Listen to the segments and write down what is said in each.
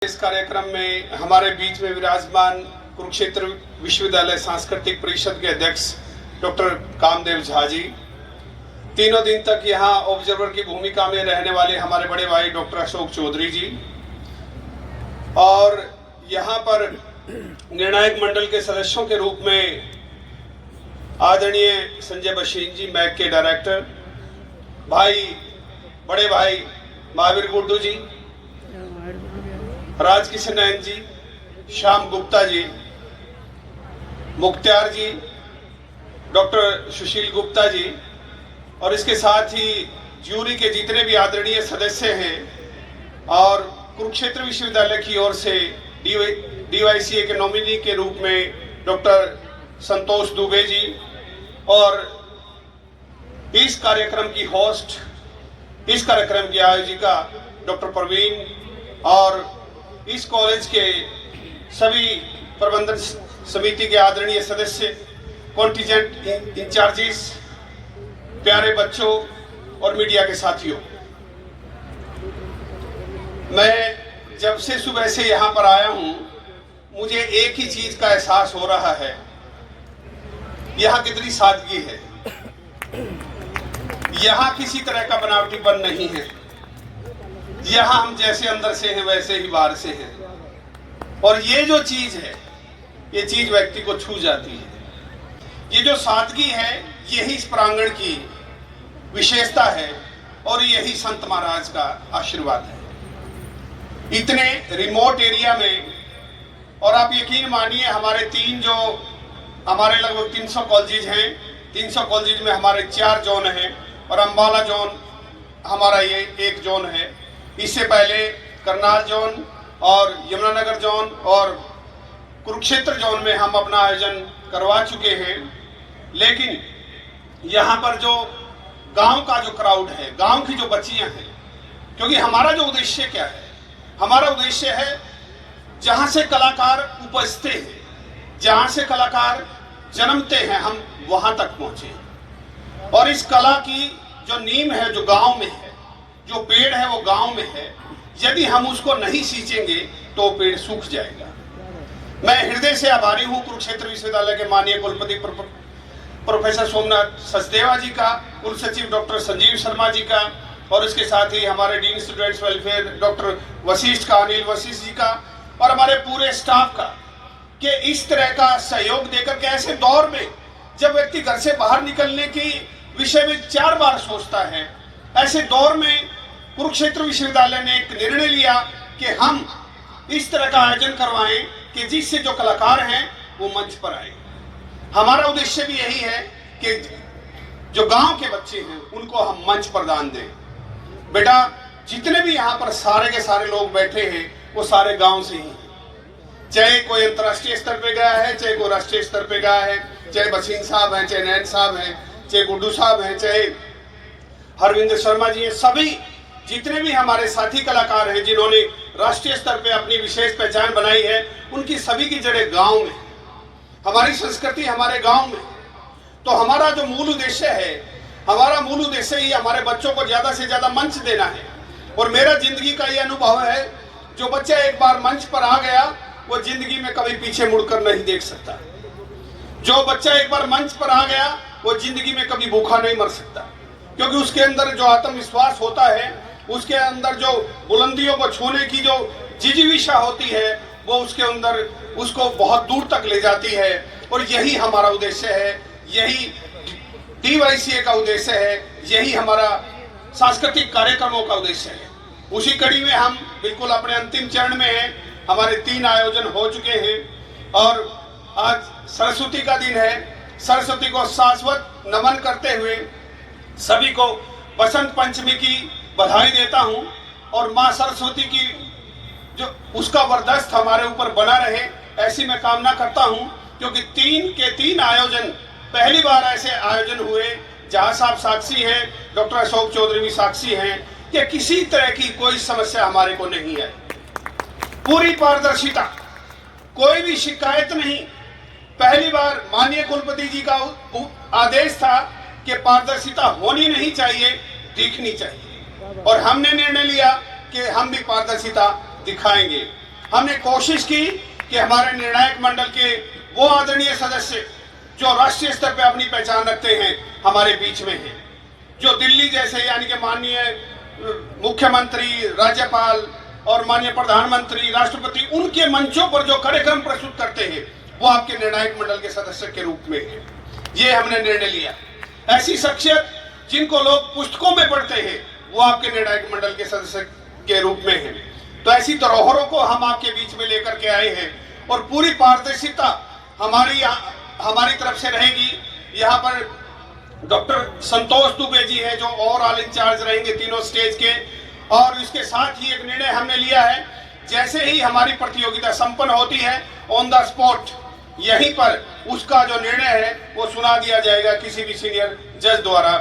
इस कार्यक्रम में हमारे बीच में विराजमान कुरुक्षेत्र विश्वविद्यालय सांस्कृतिक परिषद के अध्यक्ष डॉक्टर कामदेव झा जी, तीनों दिन तक यहाँ ऑब्जर्वर की भूमिका में रहने वाले हमारे बड़े भाई डॉक्टर अशोक चौधरी जी, और यहाँ पर निर्णायक मंडल के सदस्यों के रूप में आदरणीय संजय बशीन जी, मैक के डायरेक्टर, बड़े भाई महावीर गुड्डू जी, राजकिशन नयन जी, श्याम गुप्ता जी, मुख्तियार जी, डॉक्टर सुशील गुप्ता जी, और इसके साथ ही ज्यूरी के जितने भी आदरणीय सदस्य हैं और कुरुक्षेत्र विश्वविद्यालय की ओर से DYCA के नॉमिनी के रूप में डॉक्टर संतोष दुबे जी, और इस कार्यक्रम की होस्ट, इस कार्यक्रम की आयोजिका डॉक्टर प्रवीण, और इस कॉलेज के सभी प्रबंधन समिति के आदरणीय सदस्य, कॉन्टिजेंट इंचार्जेस, प्यारे बच्चों और मीडिया के साथियों, मैं जब से सुबह से यहाँ पर आया हूँ, मुझे एक ही चीज का एहसास हो रहा है, यहाँ कितनी सादगी है। यहाँ किसी तरह का बनावटीपन नहीं है। यहाँ हम जैसे अंदर से हैं वैसे ही बाहर से हैं, और ये जो चीज है, ये चीज व्यक्ति को छू जाती है। ये जो सादगी है, यही इस प्रांगण की विशेषता है, और यही संत महाराज का आशीर्वाद है। इतने रिमोट एरिया में, और आप यकीन मानिए हमारे लगभग 300 कॉलेज हैं, 300 कॉलेज में हमारे 4 जोन हैं, और अम्बाला जोन हमारा ये एक जोन है। इससे पहले करनाल जोन और यमुनानगर जोन और कुरुक्षेत्र जोन में हम अपना आयोजन करवा चुके हैं। लेकिन यहाँ पर जो गांव का जो क्राउड है, गांव की जो बच्चियां हैं, क्योंकि हमारा जो उद्देश्य क्या है, हमारा उद्देश्य है जहाँ से कलाकार उपजते हैं, जहाँ से कलाकार जन्मते हैं, हम वहाँ तक पहुँचे। और इस कला की जो नींव है, जो गांव में है, जो पेड़ है वो गांव में है, यदि हम उसको नहीं सींचेंगे तो पेड़ सूख जाएगा। मैं हृदय से आभारी हूं कुरुक्षेत्र विश्वविद्यालय के माननीय कुलपति प्रोफेसर सोमनाथ सचदेवा जी का, कुल सचिव डॉक्टर संजीव शर्मा जी का, और इसके साथ ही हमारे dean students welfare doctor Vashishtha का, अनिल वशिष्ठ जी का, और हमारे पूरे स्टाफ का, कि इस तरह का सहयोग देकर के ऐसे दौर में जब व्यक्ति घर से बाहर निकलने की विषय में 4 बार सोचता है, ऐसे दौर में कुरुक्षेत्र विश्वविद्यालय ने एक निर्णय लिया कि हम इस तरह का आयोजन करवाएं कि जिससे जो कलाकार हैं वो मंच पर आए। हमारा उद्देश्य भी यही है कि जो गांव के बच्चे हैं उनको हम मंच प्रदान दें। बेटा, जितने भी यहाँ पर सारे के सारे लोग बैठे हैं वो सारे गांव से ही हैं, चाहे कोई अंतर्राष्ट्रीय स्तर पे गया है, चाहे कोई राष्ट्रीय स्तर पे गया है, चाहे बशीन साहब हैं, चाहे नयन साहब हैं, चाहे गुड्डू साहब हैं, चाहे हरविंदर शर्मा जी हैं, सभी जितने भी हमारे साथी कलाकार हैं जिन्होंने राष्ट्रीय स्तर पे अपनी विशेष पहचान बनाई है, उनकी सभी की जड़ें गांव में, हमारी संस्कृति हमारे गांव में। तो हमारा जो मूल उद्देश्य है, हमारा मूल उद्देश्य ही हमारे बच्चों को ज्यादा से ज्यादा मंच देना है। और मेरा जिंदगी का ये अनुभव है, जो बच्चा एक बार मंच पर आ गया वो जिंदगी में कभी पीछे मुड़कर नहीं देख सकता। जो बच्चा एक बार मंच पर आ गया वो जिंदगी में कभी भूखा नहीं मर सकता, क्योंकि उसके अंदर जो आत्मविश्वास होता है, उसके अंदर जो बुलंदियों को छूने की जो जिजीविषा होती है, वो उसके अंदर उसको बहुत दूर तक ले जाती है। और यही हमारा उद्देश्य है, यही DYCA का उद्देश्य है, यही हमारा सांस्कृतिक कार्यक्रमों का उद्देश्य है। उसी कड़ी में हम बिल्कुल अपने अंतिम चरण में हैं। हमारे 3 आयोजन हो चुके हैं, और आज सरस्वती का दिन है। सरस्वती को शाश्वत नमन करते हुए सभी को बसंत पंचमी की बधाई देता हूं, और मां सरस्वती की जो उसका वरदस्त हमारे ऊपर बना रहे, ऐसी मैं कामना करता हूं। क्योंकि 3 के 3 आयोजन पहली बार ऐसे आयोजन हुए जहां साहब साक्षी हैं, डॉक्टर अशोक चौधरी भी साक्षी हैं, कि किसी तरह की कोई समस्या हमारे को नहीं है। पूरी पारदर्शिता, कोई भी शिकायत नहीं। पहली बार माननीय कुलपति जी का आदेश था कि पारदर्शिता होनी नहीं चाहिए, दिखनी चाहिए, और हमने निर्णय लिया कि हम भी पारदर्शिता दिखाएंगे। हमने कोशिश की कि हमारे निर्णायक मंडल के वो आदरणीय सदस्य जो राष्ट्रीय स्तर पे अपनी पहचान रखते हैं हमारे बीच में हैं, जो दिल्ली जैसे यानी कि माननीय मुख्यमंत्री, राज्यपाल और माननीय प्रधानमंत्री, राष्ट्रपति, उनके मंचों पर जो कार्यक्रम प्रस्तुत करते हैं वो आपके निर्णायक मंडल के सदस्य के रूप में है। ये हमने निर्णय लिया। ऐसी शख्सियत जिनको लोग पुस्तकों में पढ़ते हैं वो आपके निर्णायक मंडल के सदस्य के रूप में है। तो ऐसी धरोहरों को हम आपके बीच में लेकर के आए हैं और पूरी पारदर्शिता हमारी तरफ से रहेगी। यहाँ पर डॉक्टर संतोष दुबे जी हैं जो ओवरऑल इंचार्ज रहेंगे तीनों स्टेज के, और इसके साथ ही एक निर्णय हमने लिया है, जैसे ही हमारी प्रतियोगिता संपन्न होती है ऑन द स्पॉट यहीं पर उसका जो निर्णय है वो सुना दिया जाएगा किसी भी सीनियर जज द्वारा,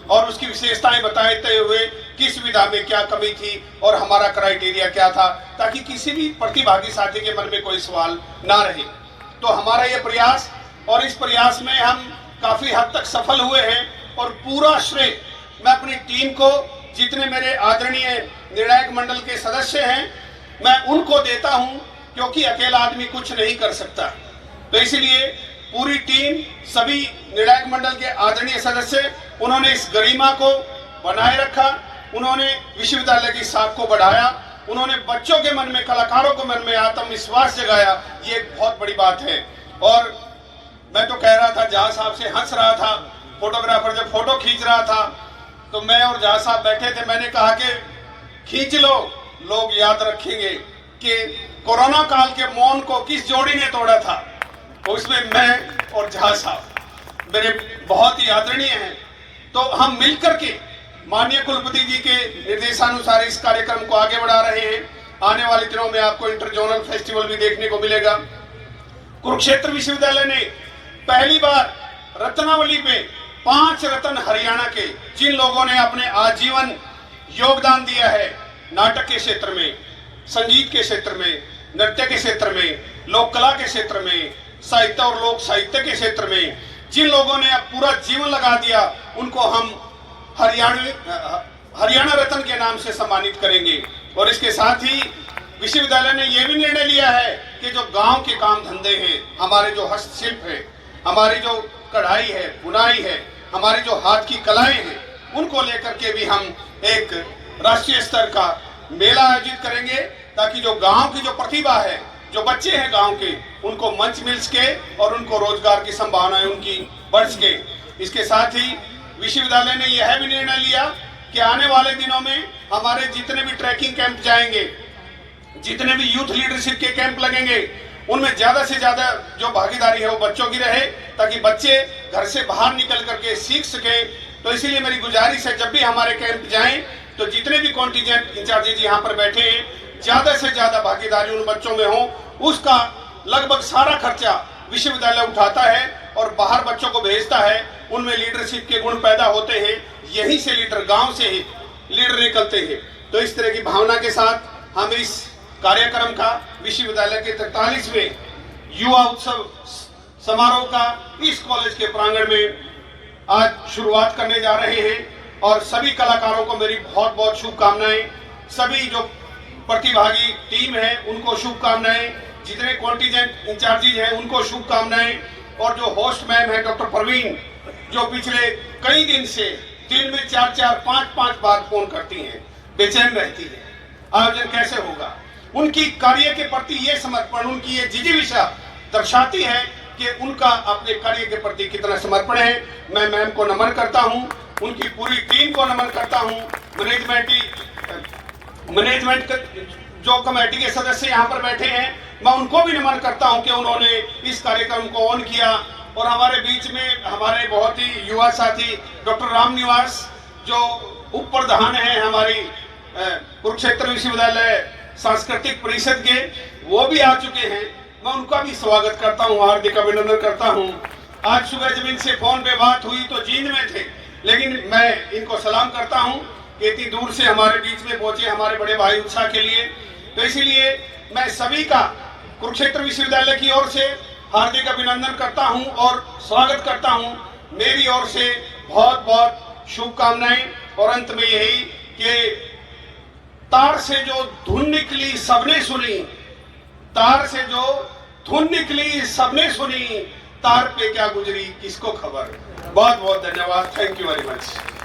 और उसकी विशेषताएं बताते हुए किस विधा में क्या कमी थी और हमारा क्राइटेरिया क्या था, ताकि किसी भी प्रतिभागी साथी के मन में कोई सवाल ना रहे। तो हमारा ये प्रयास, और इस प्रयास में हम काफी हद तक सफल हुए हैं और पूरा श्रेय मैं अपनी टीम को, जितने मेरे आदरणीय निर्णायक मंडल के सदस्य हैं, मैं उनको देता हूं, क्योंकि अकेला आदमी कुछ नहीं कर सकता। तो इसलिए पूरी टीम, सभी निर्णायक मंडल के आदरणीय सदस्य, उन्होंने इस गरिमा को बनाए रखा, उन्होंने विश्वविद्यालय की साख को बढ़ाया, उन्होंने बच्चों के मन में, कलाकारों के मन में आत्मविश्वास जगाया। ये एक बहुत बड़ी बात है। और मैं तो कह रहा था, जहां साहब से हंस रहा था, फोटोग्राफर जब फोटो खींच रहा था तो मैं और जहां साहब बैठे थे, मैंने कहा कि खींच लो, लोग याद रखेंगे कि कोरोना काल के मौन को किस जोड़ी ने तोड़ा था। उसमें मैं और जहां साहब मेरे बहुत ही आदरणीय हैं। तो हम मिलकर के माननीय कुलपति जी के निर्देशानुसार इस कार्यक्रम को आगे बढ़ा रहे हैं। आने वाले दिनों में आपको इंटर जोनल फेस्टिवल भी देखने को मिलेगा। कुरुक्षेत्र विश्वविद्यालय ने पहली बार रत्नावली पे 5 रत्न हरियाणा के, जिन लोगों ने अपने आजीवन योगदान दिया है नाटक के क्षेत्र में, संगीत के क्षेत्र में, नृत्य के क्षेत्र में, लोक कला के क्षेत्र में, साहित्य और लोक साहित्य के क्षेत्र में, जिन लोगों ने अब पूरा जीवन लगा दिया, उनको हम हरियाणा रत्न के नाम से सम्मानित करेंगे। और इसके साथ ही विश्वविद्यालय ने यह भी निर्णय लिया है कि जो गांव के काम धंधे हैं, हमारे जो हस्तशिल्प है, हमारी जो कढ़ाई है, बुनाई है, हमारी जो हाथ की कलाएं हैं, उनको लेकर के भी हम एक राष्ट्रीय स्तर का मेला आयोजित करेंगे, ताकि जो गांव की जो प्रतिभा है, जो बच्चे हैं गांव के, उनको मंच मिल सके और उनको रोजगार की संभावनाएं उनकी बढ़ सके। इसके साथ ही विश्वविद्यालय ने यह भी निर्णय लिया कि आने वाले दिनों में हमारे जितने भी ट्रैकिंग कैंप जाएंगे, जितने भी यूथ लीडरशिप के कैंप लगेंगे, उनमें ज्यादा से ज्यादा जो भागीदारी है वो बच्चों की रहे, ताकि बच्चे घर से बाहर निकल करके सीख सके। तो इसीलिए मेरी गुजारिश है, जब भी हमारे कैंप जाएं तो जितने भी कॉन्टिजेंट इंचार्जेज यहाँ पर बैठे हैं, ज्यादा से ज्यादा भागीदारी उन बच्चों में हो। उसका लगभग सारा खर्चा विश्वविद्यालय उठाता है और बाहर बच्चों को भेजता है। उनमें लीडरशिप के गुण पैदा होते हैं, यहीं से लीडर, गांव से ही लीडर निकलते हैं। तो इस तरह की भावना के साथ हम इस कार्यक्रम का, विश्वविद्यालय के 43वें युवा उत्सव समारोह का इस कॉलेज के प्रांगण में आज शुरुआत करने जा रहे हैं। और सभी कलाकारों को मेरी बहुत बहुत शुभकामनाएं, सभी जो प्रतिभागी टीम है उनको शुभकामनाएं, जितने कॉन्टिजेंट इंचार्जेज हैं उनको शुभकामनाएं, और जो होस्ट मैम है डॉक्टर परवीन, जो पिछले कई दिन से दिन में 4-4, 5-5 बार फोन करती हैं, बेचैन रहती है, आयोजन कैसे होगा। उनकी कार्य के प्रति ये समर्पण, उनकी ये जिजीविषा दर्शाती है कि उनका अपने कार्य के प्रति कितना समर्पण है। मैं मैम को नमन करता हूं, उनकी पूरी टीम को नमन करता हूं, मैनेजमेंट जो कमेटी के सदस्य यहाँ पर बैठे हैं, मैं उनको भी नमन करता हूं कि उन्होंने इस कार्यक्रम को ऑन किया। और हमारे बीच में हमारे बहुत ही युवा साथी डॉक्टर राम निवास, जो उप प्रधान है हमारी कुरुक्षेत्र विश्वविद्यालय सांस्कृतिक परिषद के, वो भी आ चुके हैं। मैं उनका भी स्वागत करता हूं, हार्दिक अभिनंदन करता हूं। आज सुबह जब इनसे फोन पे बात हुई तो जींद में थे, लेकिन मैं इनको सलाम करता हूं कि इतनी दूर से हमारे बीच में पहुंचे हमारे बड़े भाई उत्साह के लिए। तो इसलिए मैं सभी का कुरुक्षेत्र विश्वविद्यालय की ओर से हार्दिक अभिनंदन करता हूं और स्वागत करता हूं। मेरी ओर से बहुत बहुत शुभकामनाएं। और अंत में यही कि तार से जो धुन निकली सबने सुनी, तार से जो धुन निकली सबने सुनी, तार पे क्या गुजरी किसको खबर। बहुत बहुत धन्यवाद। Thank you very much.